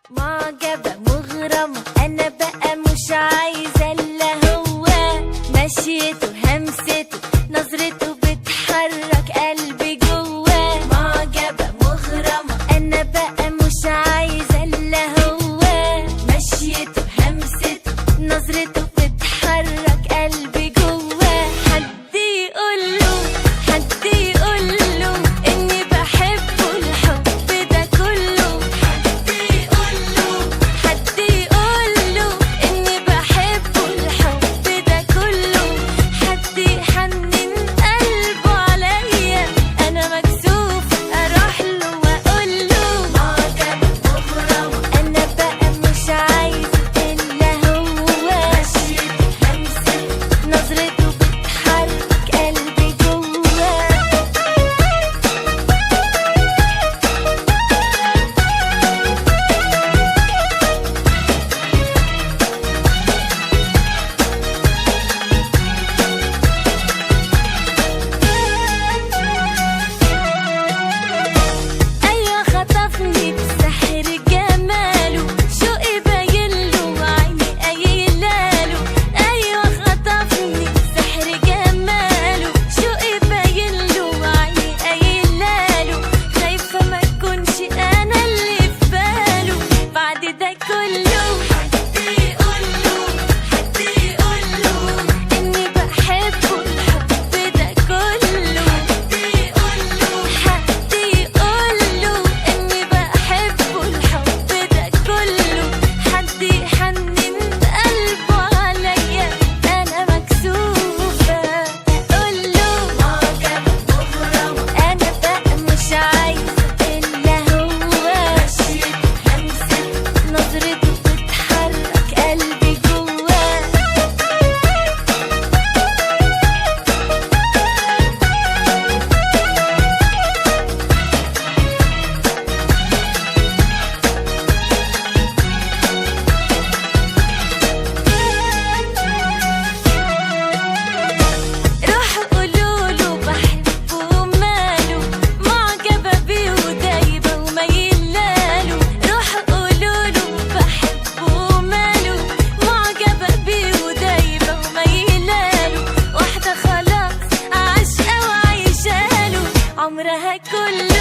معجبة مغرمة أنا بقى مش عايزة إلا هو، مشيته همسته نظرته بتحرك قلبي جواه. معجبة مغرمة أنا بقى مش عايزة إلا هو، مشيته همسته نظرته بتحرك قلبي جواه. حد يقوله حد يقوله إني بحبه الحب ده كله، حد يقوله حد يقوله إني بحبه الحب ده كله. حد يحنن قلبه عليا أنا مكسوف أروح له وأقوله. معجبة مغرمة أنا بقى مش عايزة إلا هو، مشيته همسته نظرته بتحرك قلبي جواه. أيوة خطفني بسحر جماله، شوقي باينله وعيني قايلاله. أيوة خطفني بسحر جماله، شوقي باينله وعيني قايلاله. خايفة ما تكونش أنا اللي في باله بعد ده كله. حد يقوله حد يقوله إني بحبه الحب ده كله، حد يقوله حد يقوله إني بحبه الحب ده كله. حد يحنن قلبه عليا أنا مكسوفة أقوله. معجبة مغرمة أنا بقى مش عايزة إلا هو، مشيته همسته نظرته بتحرك قلبي جواه. روحوا قولوله بحبه وماله، معجبة بيه ودايبة وميلاله. روحوا قولوله بحبه وماله، معجبة بيه ودايبة وميلاله. واحدة خلاص عاشقة وعايشاله عمرها كله.